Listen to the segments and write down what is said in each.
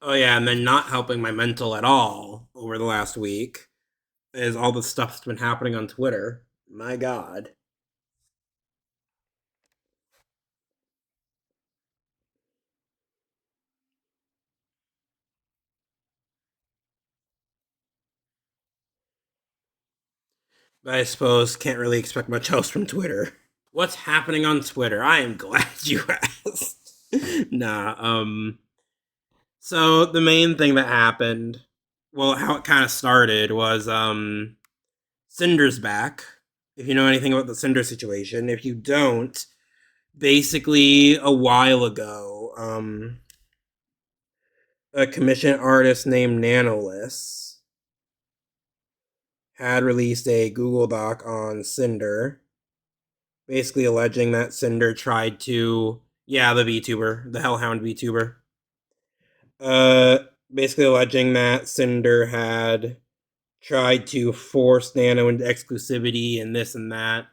Oh yeah, and then not helping my mental at all over the last week is all the stuff that's been happening on Twitter. My God. But I suppose can't really expect much else from Twitter. What's happening on Twitter? I am glad you asked. nah, so the main thing that happened, well, how it kind of started was Cinder's back. If you know anything about the Cinder situation, if you don't, basically a while ago, a commission artist named Nanolis had released a Google Doc on Cinder, basically alleging that Cinder tried to, yeah, the VTuber, the Hellhound VTuber, uh, basically alleging that Cinder had tried to force Nano into exclusivity and this and that,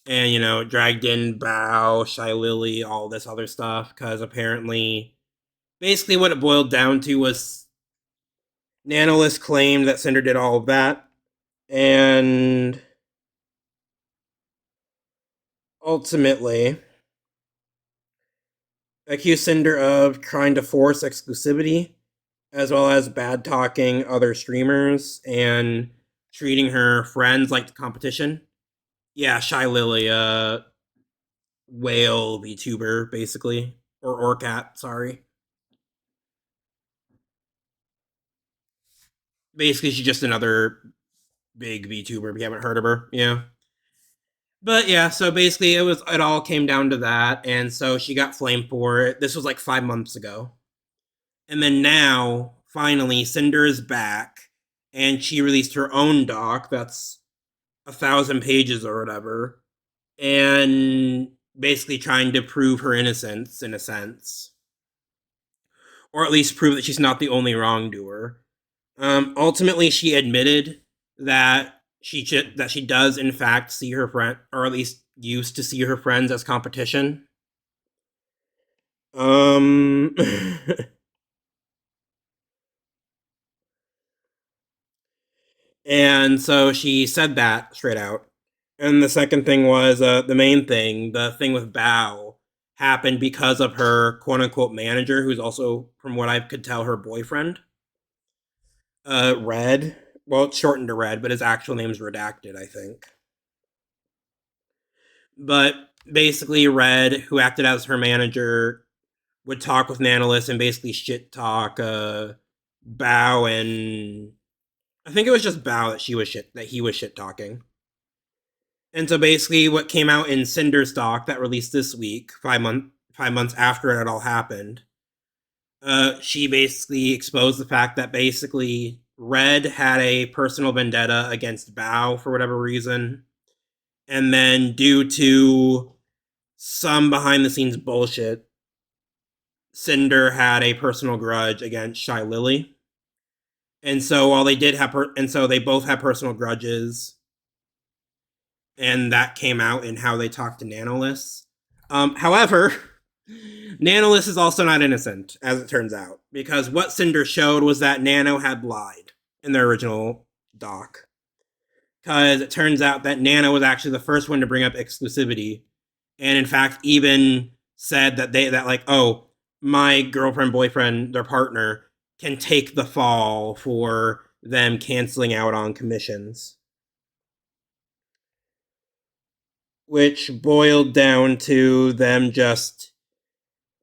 and dragged in Bao, Shy Lily, all this other stuff, because apparently, basically, what it boiled down to was Nanolis claimed that Cinder did all of that, and ultimately accused Cinder of trying to force exclusivity, as well as bad talking other streamers and treating her friends like the competition. Yeah, Shy Lily, whale VTuber, basically. Or Orcat, sorry. Basically, she's just another big VTuber. We haven't heard of her. Yeah. But yeah, so basically it all came down to that, and so she got flamed for it. This was like 5 months ago. And then now, finally, Cinder is back, and she released her own doc that's 1,000 pages or whatever, and basically trying to prove her innocence in a sense, or at least prove that she's not the only wrongdoer. Ultimately, she admitted that she does in fact see her friend, or at least used to see her friends as competition. Um, and so she said that straight out. And the second thing was the main thing, the thing with Bao, happened because of her quote unquote manager, who's also, from what I could tell, her boyfriend. Red. Well, it's shortened to Red, but his actual name's redacted, I think. But basically, Red, who acted as her manager, would talk with Nanolis and basically shit talk Bao, and I think it was just Bao that he was shit talking. And so basically, what came out in Cinder's doc that released this week, 5 months after it had all happened, she basically exposed the fact that basically Red had a personal vendetta against Bao for whatever reason, and then due to some behind the scenes bullshit, Cinder had a personal grudge against Shy Lily. And so while they did have and so they both had personal grudges, and that came out in how they talked to Nanolis. However, Nanolis is also not innocent, as it turns out, because what Cinder showed was that Nano had lied in their original doc. Because it turns out that Nano was actually the first one to bring up exclusivity, and in fact, even said that like, oh, my girlfriend, boyfriend, their partner can take the fall for them canceling out on commissions, which boiled down to them just,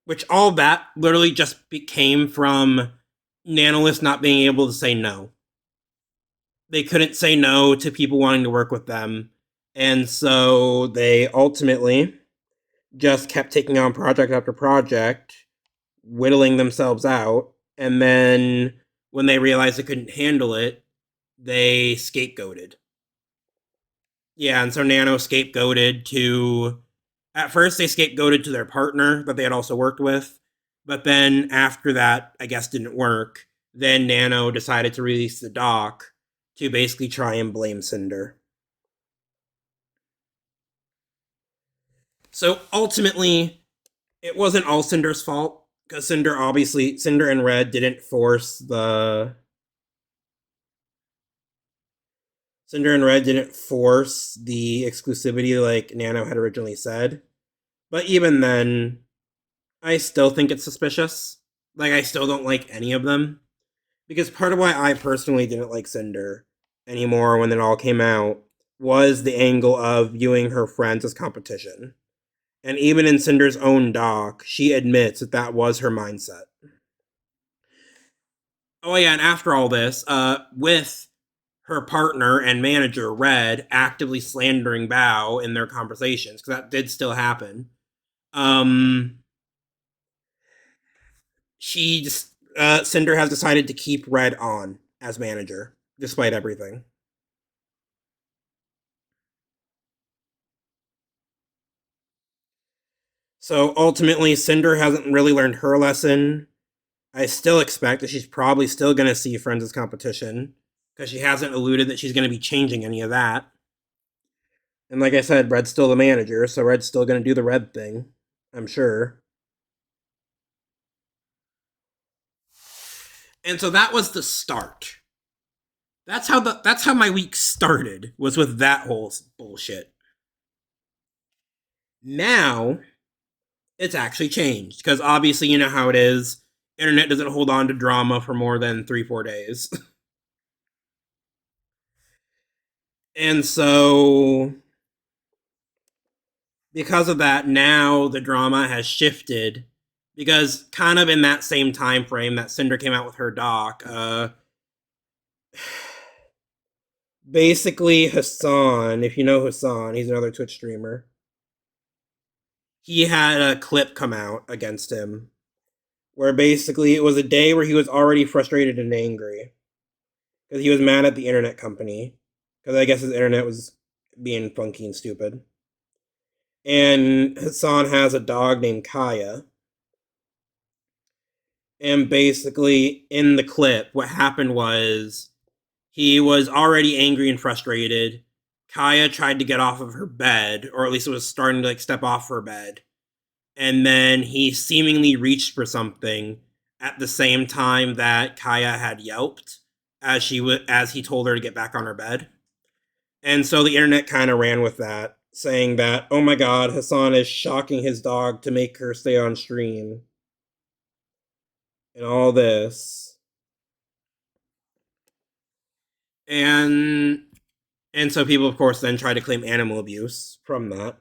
which all that literally just came from Nanolis not being able to say no. They couldn't say no to people wanting to work with them, and so they ultimately just kept taking on project after project, whittling themselves out, and then when they realized they couldn't handle it, they scapegoated. Yeah, and so Nano scapegoated to. At first, they scapegoated to their partner that they had also worked with, but then after that, I guess didn't work. Then Nano decided to release the doc to basically try and blame Cinder. So ultimately, it wasn't all Cinder's fault. because Cinder and Red didn't force the Cinder and Red didn't force the exclusivity like Nano had originally said. But even then, I still think it's suspicious. Like, I still don't like any of them. Because part of why I personally didn't like Cinder anymore when it all came out was the angle of viewing her friends as competition. And even in Cinder's own doc, she admits that that was her mindset. Oh, yeah, and after all this, with her partner and manager, Red, actively slandering Bao in their conversations, because that did still happen, um, she just Cinder has decided to keep Red on as manager despite everything. So ultimately, Cinder hasn't really learned her lesson. I still expect that she's probably still going to see Friends as competition because she hasn't alluded that she's going to be changing any of that. And like I said, Red's still the manager, so Red's still going to do the Red thing, I'm sure. And so that was the start. That's how my week started, was with that whole bullshit. Now it's actually changed because obviously you know how it is. Internet doesn't hold on to drama for more than 3-4 days, and so because of that, now the drama has shifted. Because kind of in that same time frame that Cinder came out with her doc, basically Hassan, if you know Hassan, he's another Twitch streamer. He had a clip come out against him where basically it was a day where he was already frustrated and angry because he was mad at the internet company because I guess his internet was being funky and stupid. And Hassan has a dog named Kaya. And basically, in the clip, what happened was he was already angry and frustrated. Kaya tried to get off of her bed, or at least it was starting to like step off her bed. And then he seemingly reached for something at the same time that Kaya had yelped as he told her to get back on her bed. And so the internet kind of ran with that, saying that, oh my god, Hassan is shocking his dog to make her stay on stream. And all this. And and so people of course then try to claim animal abuse from that.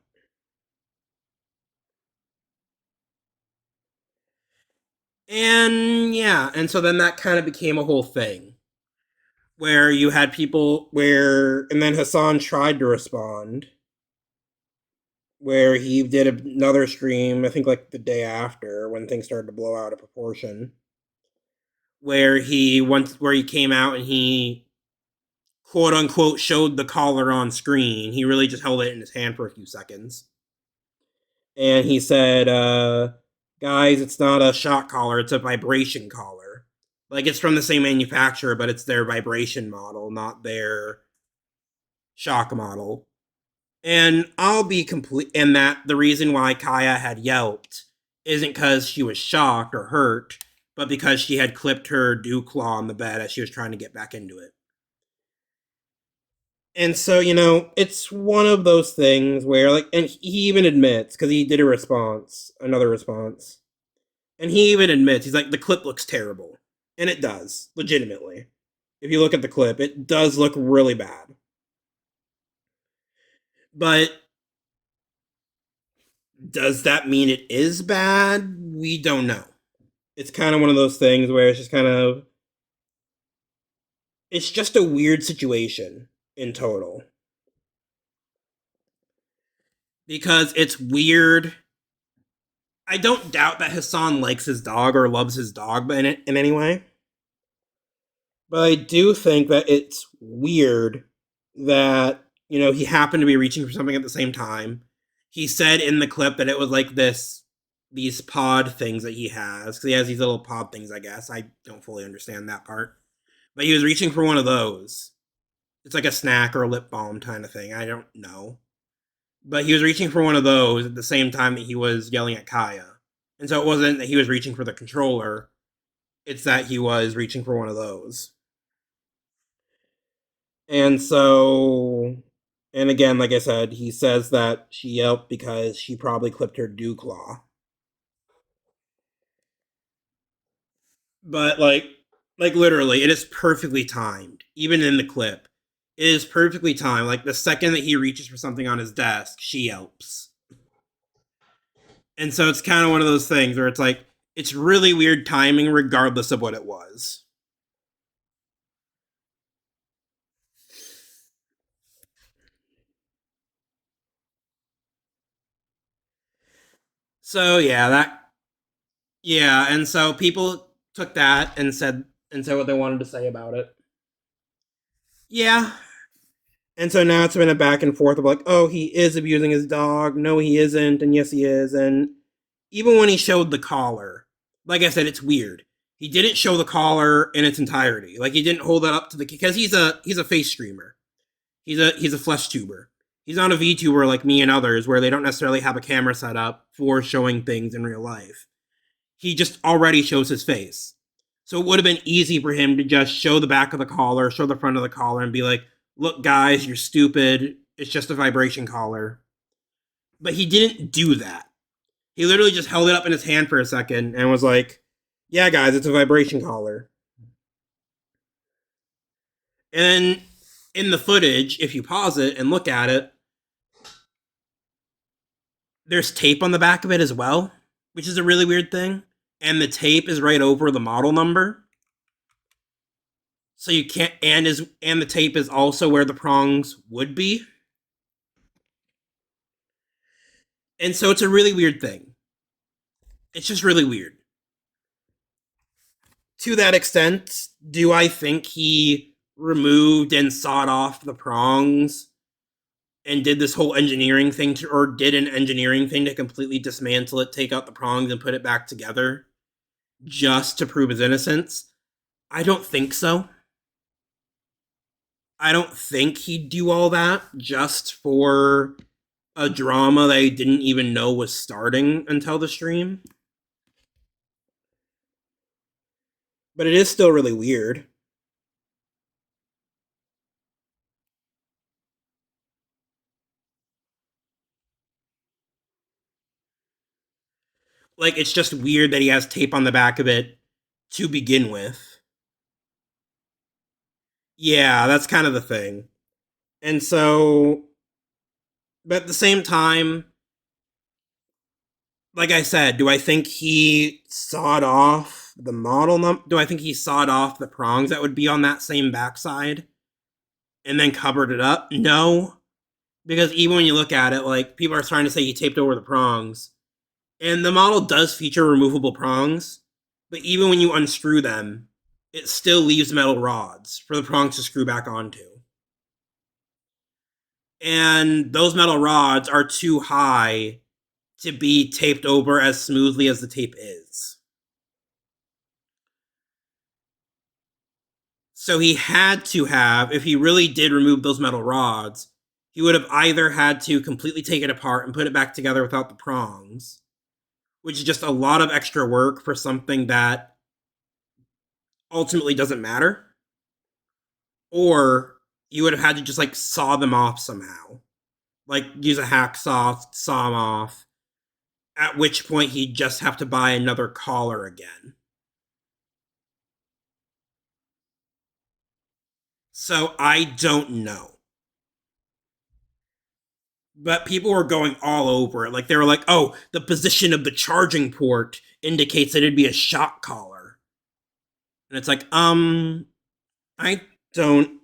And yeah, and so then that kind of became a whole thing where you had people where and then Hassan tried to respond where he did another stream, I think like the day after when things started to blow out of proportion, where he came out and he quote unquote showed the collar on screen. He really just held it in his hand for a few seconds. And he said, guys, it's not a shock collar, it's a vibration collar. Like it's from the same manufacturer, but it's their vibration model, not their shock model. And I'll be complete. And that the reason why Kaya had yelped isn't because she was shocked or hurt, but because she had clipped her dew claw on the bed as she was trying to get back into it. And so, it's one of those things where, like, and he even admits, because he did another response, and he even admits, he's like, the clip looks terrible. And it does, legitimately. If you look at the clip, it does look really bad. But does that mean it is bad? We don't know. It's kind of one of those things where it's just kind of, it's just a weird situation in total. Because it's weird. I don't doubt that Hassan likes his dog or loves his dog in any way. But I do think that it's weird that, he happened to be reaching for something at the same time. He said in the clip that it was like these pod things that he has. Because he has these little pod things, I guess. I don't fully understand that part. But he was reaching for one of those. It's like a snack or a lip balm kind of thing. I don't know. But he was reaching for one of those at the same time that he was yelling at Kaya. And so it wasn't that he was reaching for the controller, it's that he was reaching for one of those. And so, and again, like I said, he says that she yelped because she probably clipped her dew claw. But like literally, it is perfectly timed. Even in the clip, it is perfectly timed. Like the second that he reaches for something on his desk, she yelps. And so it's kind of one of those things where it's like it's really weird timing, regardless of what it was. So yeah, and so people took that and said what they wanted to say about it. Yeah, and so now it's been a back and forth of like, oh, he is abusing his dog. No, he isn't, and yes, he is. And even when he showed the collar, like I said, it's weird. He didn't show the collar in its entirety. Like he didn't hold that up to the because he's a face streamer. He's a flesh tuber. He's not a VTuber like me and others where they don't necessarily have a camera set up for showing things in real life. He just already shows his face. So it would have been easy for him to just show the back of the collar, show the front of the collar, and be like, look, guys, you're stupid. It's just a vibration collar. But he didn't do that. He literally just held it up in his hand for a second and was like, yeah, guys, it's a vibration collar. And in the footage, if you pause it and look at it, there's tape on the back of it as well, which is a really weird thing. And the tape is right over the model number. So you can't and the tape is also where the prongs would be. And so it's a really weird thing. It's just really weird. To that extent, do I think he removed and sawed off the prongs and did this whole engineering thing or did an engineering thing to completely dismantle it, take out the prongs and put it back together just to prove his innocence? I don't think so. I don't think he'd do all that just for a drama that I didn't even know was starting until the stream. But it is still really weird. Like, it's just weird that he has tape on the back of it to begin with. Yeah, that's kind of the thing. And so, but at the same time, like I said, do I think he sawed off the model do I think he sawed off the prongs that would be on that same backside and then covered it up? No. Because even when you look at it, like people are trying to say he taped over the prongs. And the model does feature removable prongs, but even when you unscrew them, it still leaves metal rods for the prongs to screw back onto. And those metal rods are too high to be taped over as smoothly as the tape is. So he had to have, if he really did remove those metal rods, he would have either had to completely take it apart and put it back together without the prongs, which is just a lot of extra work for something that ultimately doesn't matter, or you would have had to just like saw them off somehow, like use a hacksaw, saw them off. At which point he'd just have to buy another collar again. So I don't know. But people were going all over it. Like they were like, oh, the position of the charging port indicates that it'd be a shock collar. And it's like, I don't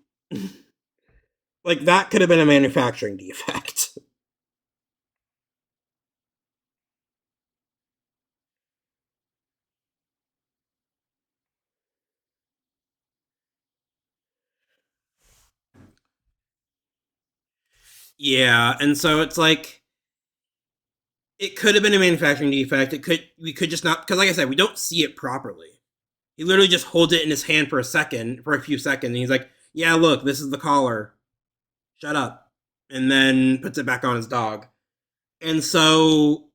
like that could have been a manufacturing defect. Yeah, and so it's like it could have been a manufacturing defect. We could just not because like I said, we don't see it properly. He literally just holds it in his hand for a few seconds, and he's like, "Yeah, look, this is the collar. Shut up," and then puts it back on his dog. And so,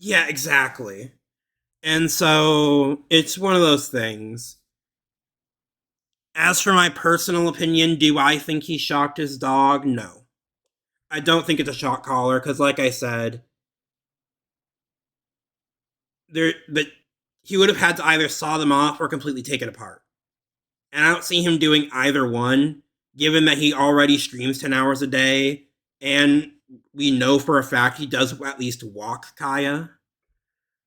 Yeah, exactly. And so it's one of those things. As for my personal opinion, do I think he shocked his dog? No. I don't think it's a shock collar because, like I said, that he would have had to either saw them off or completely take it apart. And I don't see him doing either one, given that he already streams 10 hours a day, and we know for a fact he does at least walk Kaya.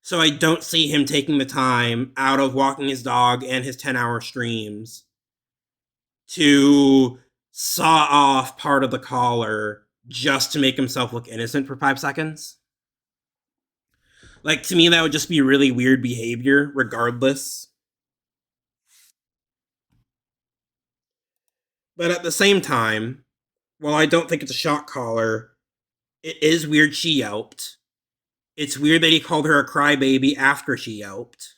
So I don't see him taking the time out of walking his dog and his 10-hour streams to saw off part of the collar just to make himself look innocent for 5 seconds. Like, to me, that would just be really weird behavior, regardless. But at the same time, while I don't think it's a shock collar, it is weird she yelped. It's weird that he called her a crybaby after she yelped.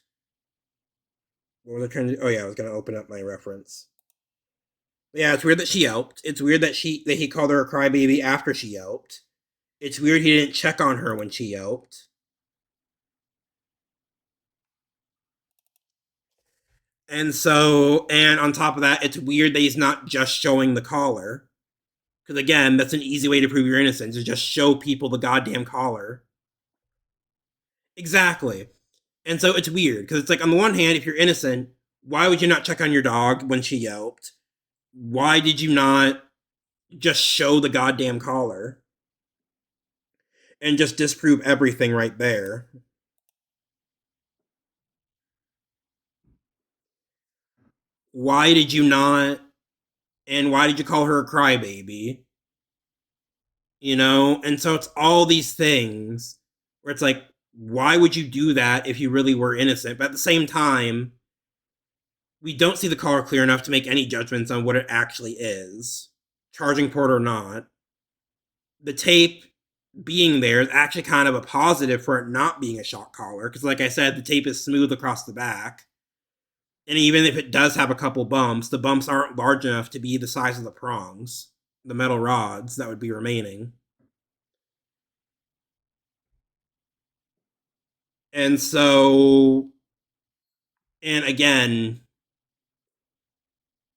What was I trying to do? Oh yeah, I was gonna open up my reference. Yeah, it's weird that she yelped. It's weird that he called her a crybaby after she yelped. It's weird he didn't check on her when she yelped. And on top of that, it's weird that he's not just showing the collar. Because again, that's an easy way to prove your innocence, is just show people the goddamn collar. Exactly. And so it's weird, because it's like, on the one hand, if you're innocent, why would you not check on your dog when she yelped? Why did you not just show the goddamn collar? And just disprove everything right there. Why did you not? And why did you call her a crybaby? And so it's all these things where it's like, why would you do that if you really were innocent? But at the same time, we don't see the collar clear enough to make any judgments on what it actually is, charging port or not. The tape being there is actually kind of a positive for it not being a shock collar, because, like I said, the tape is smooth across the back. And even if it does have a couple bumps, the bumps aren't large enough to be the size of the prongs, the metal rods that would be remaining. And so, and again,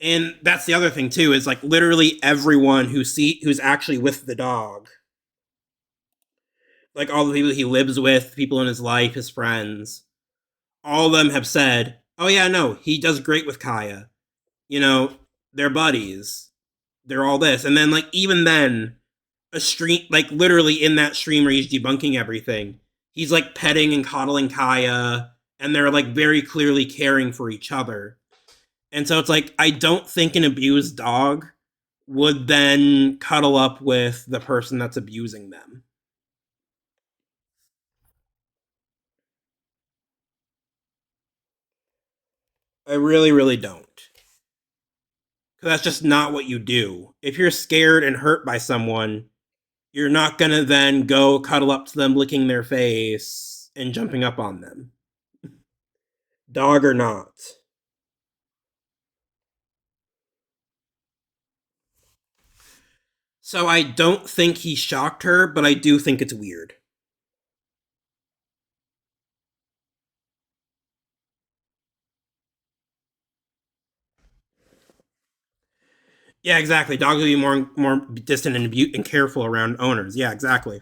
and that's the other thing too, is like literally everyone who's actually with the dog, like all the people he lives with, people in his life, his friends, all of them have said, "Oh yeah, no, he does great with Kaya. You know, they're buddies. They're all this." And then, like, even then, a stream, like literally in that stream where he's debunking everything, he's like petting and coddling Kaya, and they're like very clearly caring for each other. And so it's like, I don't think an abused dog would then cuddle up with the person that's abusing them. I really, really don't. Because that's just not what you do. If you're scared and hurt by someone, you're not going to then go cuddle up to them, licking their face, and jumping up on them. Dog or not. So I don't think he shocked her, but I do think it's weird. Yeah, exactly. Dogs will be more distant and careful around owners. Yeah, exactly.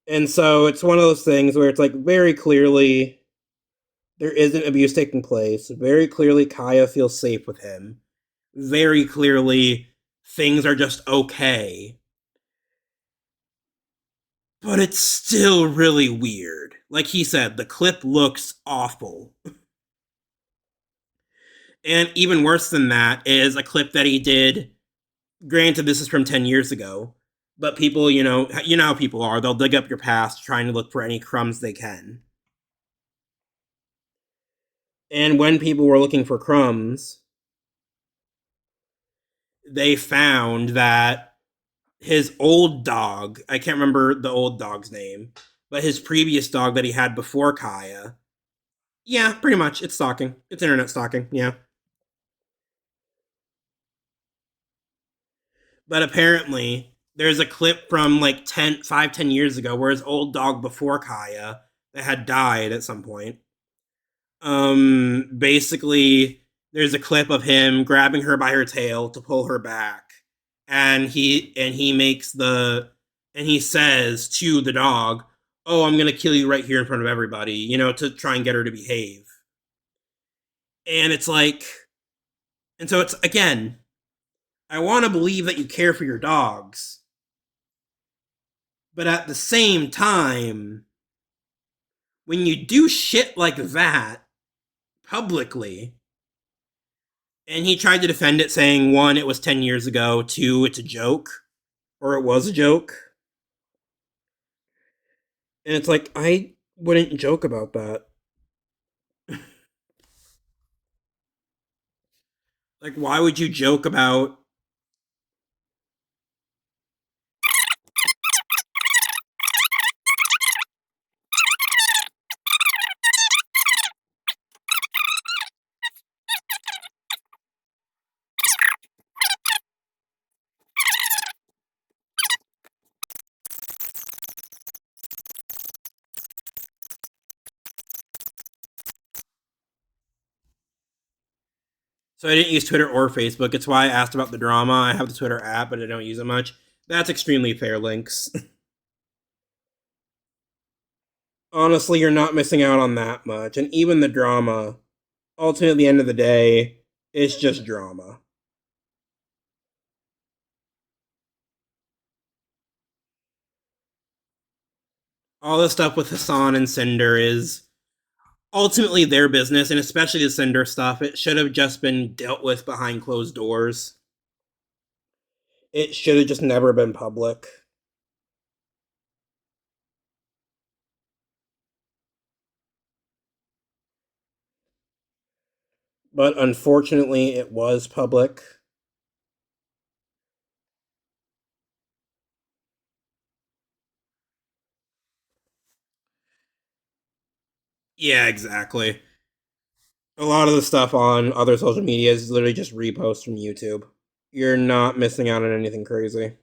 And so it's one of those things where it's like, very clearly there isn't abuse taking place. Very clearly Kaya feels safe with him. Very clearly things are just okay. But it's still really weird. Like he said, the clip looks awful. And even worse than that is a clip that he did. Granted, this is from 10 years ago, but people, you know how people are. They'll dig up your past trying to look for any crumbs they can. And when people were looking for crumbs, they found that his old dog, I can't remember the old dog's name, but his previous dog that he had before Kaya, yeah, pretty much, it's stalking. It's internet stalking, yeah. But apparently, there's a clip from like 10 years ago where his old dog before Kaya that had died at some point. Basically, there's a clip of him grabbing her by her tail to pull her back, and he says to the dog, "Oh, I'm gonna kill you right here in front of everybody," to try and get her to behave. And it's like, and so it's again, I want to believe that you care for your dogs, but at the same time, when you do shit like that publicly, and he tried to defend it, saying, one, it was 10 years ago, two, it's a joke, or it was a joke. And it's like, I wouldn't joke about that. Like, why would you joke about. So I didn't use Twitter or Facebook. It's why I asked about the drama. I have the Twitter app, but I don't use it much. That's extremely fair, Links. Honestly, you're not missing out on that much. And even the drama, ultimately, at the end of the day, it's just drama. All the stuff with Hassan and Cinder is ultimately their business, and especially the Cinder stuff. It should have just been dealt with behind closed doors. It should have just never been public. But unfortunately, it was public. Yeah, exactly. A lot of the stuff on other social media is literally just reposts from YouTube. You're not missing out on anything crazy.